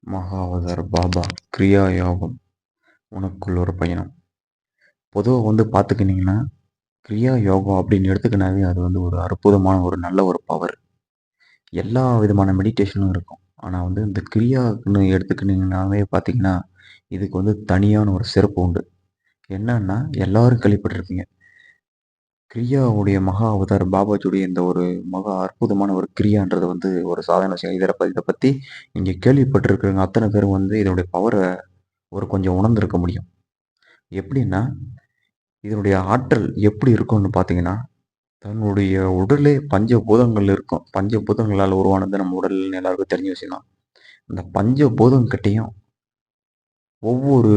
மகாவதார் பாபா கிரியா யோகம் உனக்குள்ள ஒரு பயணம். பொதுவாக பார்த்துக்கிட்டிங்கன்னா கிரியா யோகம் அப்படின்னு எடுத்துக்கினாவே அது ஒரு அற்புதமான ஒரு நல்ல ஒரு பவர். எல்லா விதமான மெடிடேஷனும் இருக்கும். ஆனால் இந்த கிரியான்னு எடுத்துக்கிட்டிங்கனாவே பார்த்தீங்கன்னா இதுக்கு தனியான ஒரு சிறப்பு உண்டு. என்னன்னா எல்லாரும் கேள்விப்பட்டிருப்பீங்க. கிரியாவுடைய மகா அவதார் பாபாஜியுடைய இந்த ஒரு மகா அற்புதமான ஒரு கிரியான்றது ஒரு சாதாரண விஷயம். இதை பற்றி நீங்கள் கேள்விப்பட்டிருக்கிறவங்க அத்தனை பேரும் இதனுடைய பவரை கொஞ்சம் உணர்ந்திருக்க முடியும். எப்படின்னா, இதனுடைய ஆற்றல் எப்படி இருக்கும்னு பார்த்தீங்கன்னா, தன்னுடைய உடலே பஞ்சபூதங்கள் இருக்கும். பஞ்சபூதங்களால் உருவானது நம்ம உடல்னு எல்லாருக்கும் தெரிஞ்ச விஷயம் தான். அந்த பஞ்சபூதங்கிட்டயும் ஒவ்வொரு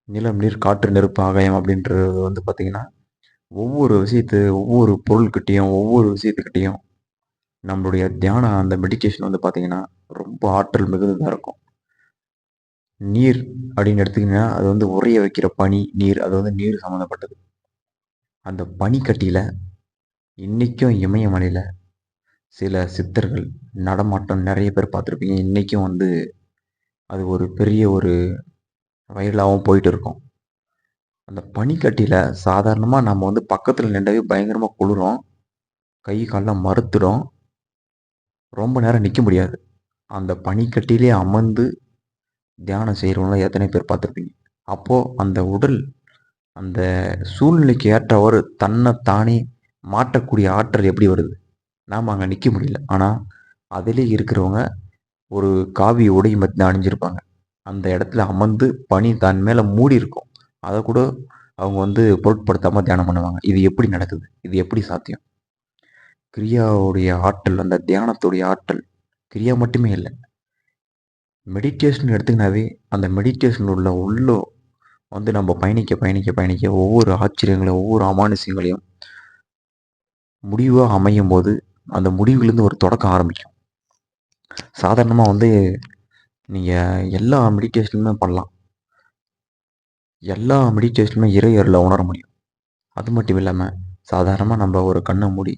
நிலம், நீர், காற்று, நெருப்பு, ஆகாயம் அப்படின்றது பார்த்தீங்கன்னா, ஒவ்வொரு பொருள்கிட்டயும், ஒவ்வொரு விஷயத்துக்கிட்டயும் நம்மளுடைய தியானம் அந்த மெடிடேஷன் பார்த்தீங்கன்னா, ரொம்ப ஆற்றல் மிகுந்ததா இருக்கும். நீர் அப்படின்னு எடுத்தீங்கன்னா, அது உறைய வைக்கிற பனி, நீர் அது நீர் சம்மந்தப்பட்டது. அந்த பனிக்கட்டியில இன்னைக்கும் இமயமலையில சில சித்தர்கள் நடமாட்டம் நெறைய பேர் பார்த்துருப்பீங்க. இன்னைக்கும் அது ஒரு பெரிய ஒரு வைரலாவும் போயிட்டு இருக்கும். அந்த பனிக்கட்டியில சாதாரணமா நம்ம பக்கத்துல நிண்டாவே பயங்கரமா குளிரும். கை கால்லாம் மறுத்துடும். ரொம்ப நேரம் நிக்க முடியாது. அந்த பனிக்கட்டியிலே அமர்ந்து தியானம் செய்றவங்கள எத்தனை பேர் பார்த்துருப்பீங்க. அப்போ அந்த உடல் அந்த சூழ்நிலைக்கு ஏற்றவாறு தன்ன தானே மாற்றக்கூடிய ஆற்றல் எப்படி வருது? நாம அங்க நிக்க முடியல. ஆனா, அதிலே இருக்கிறவங்க ஒரு காவி உடை அணிஞ்சிருப்பாங்க. அந்த இடத்துல அமர்ந்து பனி தன் மேல மூடி இருக்கும். அத கூட அவங்க பொருட்படுத்தாம தியானம் பண்ணுவாங்க. இது எப்படி நடக்குது? இது எப்படி சாத்தியம்? கிரியாவுடைய ஆற்றல், அந்த தியானத்துடைய ஆற்றல், கிரியா மட்டுமே இல்ல. மெடிடேஷன் எடுத்தீங்கனாவே, அந்த மெடிடேஷன் உள்ள நம்ம பயணிக்க ஒவ்வொரு ஆச்சரியங்களையும், ஒவ்வொரு அமானுஷ்யங்களையும் முடிவா அமையும்போது, அந்த முடிவிலிருந்து ஒரு தொடக்கம் ஆரம்பிக்கும். சாதாரணமா நீங்க எல்லா மெடிடேஷனுமே பண்ணலாம். எல்லா மெடிடேஷனுமே இறை அருள உணர முடியும். அது மட்டும் இல்லாம, சாதாரணமா நம்ம ஒரு கண்ண மூடி,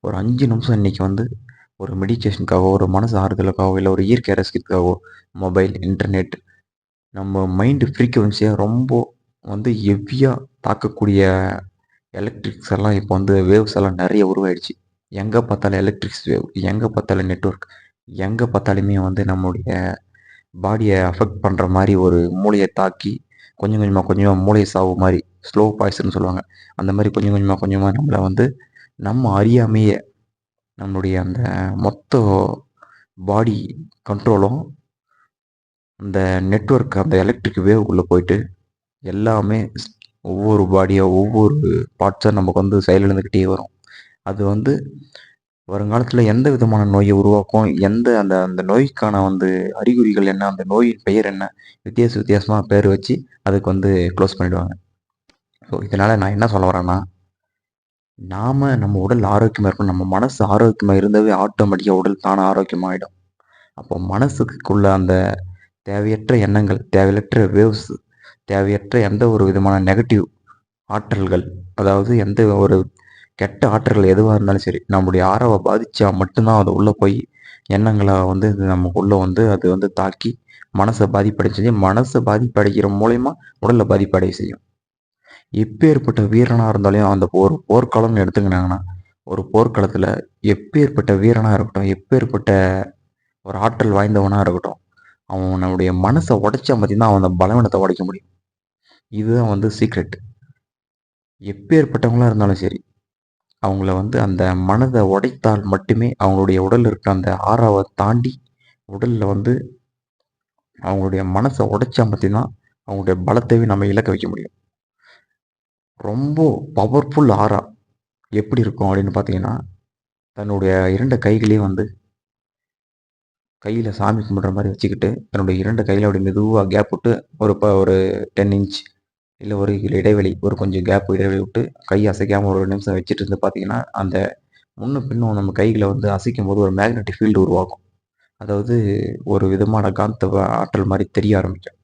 ஒரு 5 நிமிஷம் இன்னைக்கு ஒரு மெடிடேஷனுக்காகவோ, ஒரு மனசு ஆறுதலுக்காகவோ, இல்ல ஒரு இயற்கைய ரசிக்கிறதுக்காகவோ, மொபைல், இன்டர்நெட் நம்ம மைண்ட் ஃப்ரீக்வென்சிய ரொம்ப ஹெவியா தாக்கக்கூடிய எலக்ட்ரிக்ஸ் எல்லாம் இப்போ வேவ்ஸ் எல்லாம் நெறைய உருவாயிடுச்சு. எங்க பார்த்தாலும் எலக்ட்ரிக்ஸ் வேவ், எங்க பார்த்தாலும் நெட்வொர்க், எங்க பார்த்தாலுமே நம்முடைய பாடிய அஃபெக்ட் பண்ற மாரி ஒரு மூளைய தாக்கி, கொஞ்சம் கொஞ்சமா மூளை சாவு மாரி, ஸ்லோ பாய்சன்னு சொல்லுவாங்க. அந்த மாரி கொஞ்சமா நம்மள நம்ம அறியாமயே நம்மளுடைய அந்த மொத்த பாடி கண்ட்ரோலும் அந்த நெட்வொர்க் அந்த எலக்ட்ரிக் வேவ்க்குள்ள போயிட்டு எல்லாமே ஒவ்வொரு பாடியா, ஒவ்வொரு பார்ட்ஸா நமக்கு செயலிழந்துக்கிட்டே வரும். அது வருங்காலத்துல எந்த விதமான நோய உருவாக்கும், எந்த அந்த அந்த நோய்க்கான அறிகுறிகள் என்ன, அந்த நோயின் பெயர் என்ன, வித்தியாசமா பேர் வச்சு அதுக்கு க்ளோஸ் பண்ணிடுவாங்க. ஸோ இதனால நான் என்ன சொல்ல வரேன்னா, நாம நம்ம உடல் ஆரோக்கியமா இருக்கணும். நம்ம மனசு ஆரோக்கியமா இருந்தாவே ஆட்டோமேட்டிக்கா உடல் தானா ஆரோக்கியமாயிடும். அப்போ மனசுக்குள்ள அந்த தேவையற்ற எண்ணங்கள், தேவையற்ற வேவ்ஸ், தேவையற்ற எந்த ஒரு விதமான நெகட்டிவ் ஆற்றல்கள், அதாவது எந்த ஒரு கெட்ட ஆற்றல்கள் எதுவா இருந்தாலும் சரி, நம்முடைய ஆறவ பாதிச்சா மட்டும் தான் அது உள்ள போய் எண்ணங்கள இது நமக்குள்ள அது தாக்கி மனச பாதிப்படைய செய்யும். மனச பாதிப்படைகிற மூலியமா உடல பாதிப்படைய செய்யும். எப்பேர்ப்பட்ட வீரனா இருந்தாலும் அந்த ஒரு போர்க்களம்னு எடுத்துக்கினாங்கன்னா, ஒரு போர்க்களத்துல எப்பேர்ப்பட்ட வீரனா இருக்கட்டும், எப்பேர்ப்பட்ட ஒரு ஆற்றல் வாய்ந்தவனா இருக்கட்டும், அவனுடைய மனச உடைச்சா மட்டும் தான் அவன் அந்த பலவீனத்த உடைக்க முடியும். இதுதான் சீக்ரெட். எப்பேர்ப்பட்டவங்களா இருந்தாலும் சரி, அவங்கள அந்த மனத உடைத்தால் மட்டுமே அவங்களுடைய உடல்ல இருக்க அந்த ஆறாவ தாண்டி உடல்ல அவங்களுடைய மனச உடைச்சா மட்டும் தான் அவங்களுடைய பலத்தையும் நம்ம இழக்க வைக்க முடியும். ரொம்ப பவர்ஃபுல் ஆறா எப்படி இருக்கும் அப்படின்னு பார்த்தீங்கன்னா, தன்னுடைய 2 கைகளையும் கையில சாமி கும்பிடுற மாரி வச்சுக்கிட்டு, தன்னுடைய 2 கையில அப்படி மெதுவா கேப் விட்டு ஒரு 10 இன்ச் இல்ல ஒரு இடைவெளி ஒரு கொஞ்சம் இடைவெளி விட்டு கை அசைக்காம ஒரு நிமிஷம் வச்சுட்டு பார்த்தீங்கன்னா, அந்த முன்னும் பின்னும் நம்ம கைகள அசைக்கும்போது ஒரு மேக்னெட்டிக் ஃபீல்டு உருவாகும். அதாவது ஒரு விதமான காந்த ஆற்றல் மாரி தெரிய ஆரம்பிக்கும்.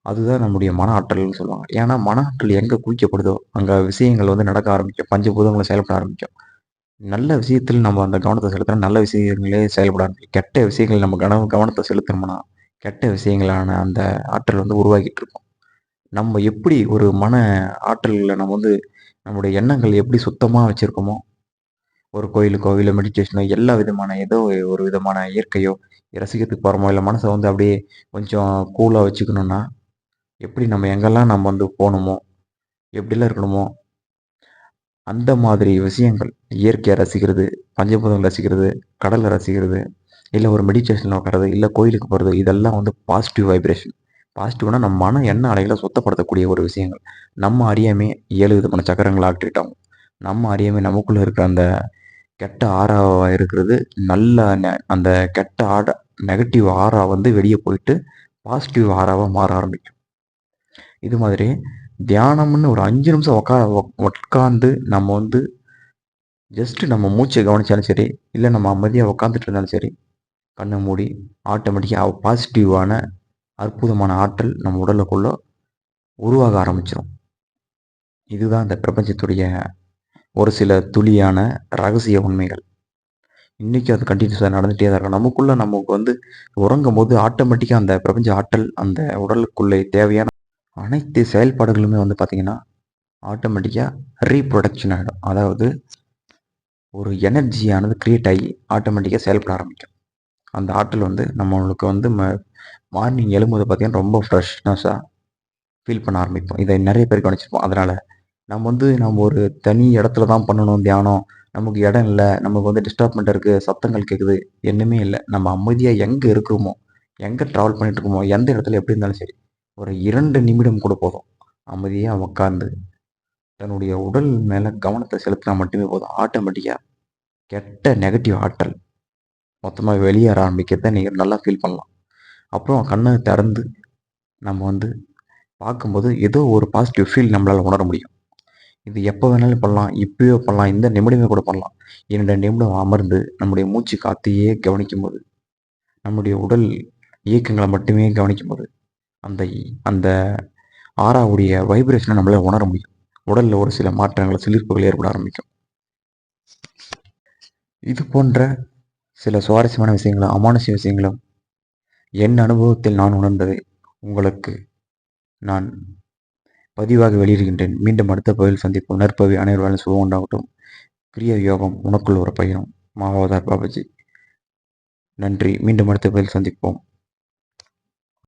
அதுதான் நம்முடைய மன ஆற்றல்னு சொல்லுவாங்க. ஏன்னா, மன ஆற்றல் எங்க குவிக்கப்படுதோ, அங்க விஷயங்கள் நடக்க ஆரம்பிக்கும். பஞ்சபூதங்களும் செயல்பட ஆரம்பிக்கும். நல்ல விஷயத்தில் நம்ம அந்த கவனத்த செலுத்தினா, நல்ல விஷயங்களே செயல்பட ஆரம்பிக்கும். கெட்ட விஷயங்கள் நம்ம கவனத்த செலுத்தினோம்னா, கெட்ட விஷயங்களான அந்த ஆற்றல் வந்து உருவாக்கிட்டு இருக்கோம். நம்ம எப்படி ஒரு மன ஆற்றல்ல நம்ம வந்து நம்முடைய எண்ணங்கள் எப்படி சுத்தமா வச்சிருக்கோமோ, ஒரு கோயிலுக்கோ, இல்ல மெடிடேஷனோ எல்லா விதமான ஏதோ ஒரு விதமான இயற்கையோ ரசிக்கிறதுக்கு போறோமோ, இல்ல மனச வந்து அப்படியே கொஞ்சம் கூலா வச்சுக்கணும்னா, எப்படி நம்ம எங்கெல்லாம் நம்ம வந்து போணுமோ, எப்படிலாம் இருக்கணுமோ, அந்த மாதிரி விஷயங்கள் இயற்கைய ரசிக்கிறது, பஞ்சபூதங்கள ரசிக்கிறது, கடல ரசிக்கிறது, இல்ல ஒரு மெடிடேஷன்ல உட்கார்றது, இல்ல கோயிலுக்கு போறது, இதெல்லாம் வந்து பாசிட்டிவ் வைப்ரேஷன். பாசிட்டிவ்னா நம்ம மன எண்ண அலைகள சுத்தப்படுத்தக்கூடிய ஒரு விஷயங்கள். நம்ம அறியாமயே 7 விதமான சக்கரங்கள் ஆக்டிவேட் ஆகும். நம்ம அறியாமயே நமக்குள்ள இருக்கிற அந்த கெட்ட ஆறாவா இருக்கிறது, நல்ல அந்த கெட்ட நெகட்டிவ் ஆறா வந்து வெளிய போயிட்டு, பாசிட்டிவ் ஆறாவா மாற ஆரம்பிக்கும். இது மாதிரி தியானம்னு ஒரு 5 நிமிஷம் உட்கார்ந்து நம்ம வந்து ஜஸ்ட் நம்ம மூச்ச கவனிச்சாலும் சரி, இல்ல நம்ம அமைதியா உட்காந்துட்டு இருந்தாலும் சரி, கண்ண மூடி ஆட்டோமேட்டிக்கா பாசிட்டிவான அற்புதமான ஆற்றல் நம்ம உடலுக்குள்ள உருவாக ஆரம்பிச்சுரும். இதுதான் இந்த பிரபஞ்சத்துடைய ஒரு சில துளியான ரகசிய உண்மைகள். இன்னைக்கும் அது கன்டினியூஸா நடந்துட்டே தான் இருக்கும். நமக்கு வந்து உறங்கும்போது ஆட்டோமேட்டிக்கா அந்த பிரபஞ்ச ஆற்றல் அந்த உடலுக்குள்ளே தேவையான அனைத்து செயல்பாடுகளுமே வந்து பார்த்தீங்கன்னா, ஆட்டோமேட்டிக்கா ரீபுரொடக்ஷன் ஆயிடும். அதாவது ஒரு எனர்ஜியானது கிரியேட் ஆகி ஆட்டோமேட்டிக்கா செயல்பட ஆரம்பிக்கும். அந்த ஆற்றல் வந்து நம்மளுக்கு வந்து மார்னிங் எழும்போது பார்த்தீங்கன்னா, ரொம்ப ஃப்ரெஷ்னஸா ஃபீல் பண்ண ஆரம்பிப்போம். இத நெறைய பேர் கவனிச்சிருப்போம். அதனால நம்ம ஒரு தனி இடத்துல தான் பண்ணணும் தியானம். நமக்கு இடம் இல்ல. நமக்கு வந்து டிஸ்டர்ப்மென்ட் இருக்கு. சத்தங்கள் கேட்குது. எண்ணமே இல்ல. நம்ம அமைதியா எங்க இருக்கிறோமோ, எங்க டிராவல் பண்ணிட்டு இருக்கோமோ, எந்த இடத்துல எப்படி இருந்தாலும் சரி, ஒரு 2 நிமிடம் கூட போதும். அமைதியா உட்கார்ந்து, தன்னுடைய உடல் மேல கவனத்த செலுத்தினா மட்டுமே போதும். ஆட்டோமேட்டிக்கா கெட்ட நெகட்டிவ் ஆற்றல் மொத்தமா வெளியேற ஆரம்பிக்கிறத நீங்க நல்லா ஃபீல் பண்ணலாம். அப்புறம் கண்ண திறந்து நம்ம வந்து பார்க்கும்போது ஏதோ ஒரு பாசிட்டிவ் ஃபீல் நம்மளால உணர முடியும். இது எப்போ வேணாலும் பண்ணலாம். இப்பயே பண்ணலாம். இந்த நிமிடமே கூட பண்ணலாம். 2 நிமிடம் அமர்ந்து நம்முடைய மூச்சு காத்தையே கவனிக்கும்போது, நம்முடைய உடல் இயக்கங்கள மட்டுமே கவனிக்கும்போது, அந்த அந்த ஆறாவுடைய வைப்ரேஷன நம்மளால உணர முடியும். உடல்ல ஒரு சில மாற்றங்கள், சிலிர்ப்புகள் ஏற்பட ஆரம்பிக்கும். இது போன்ற சில சுவாரஸ்யமான விஷயங்களும், அமானுஷ்ய விஷயங்களும் என் அனுபவத்தில் நான் உணர்ந்ததை உங்களுக்கு நான் பதிவாக வெளியிடுகின்றேன். மீண்டும் அடுத்த பதிவில் சந்திப்போம். நற்பவி அனைவர் வாழ்வும் சுகம் உண்டாகட்டும். கிரியா யோகம் உனக்குள் ஒரு பயணம். மாவாதார் பாபாஜி. நன்றி. மீண்டும் அடுத்த பதிவில் சந்திப்போம்.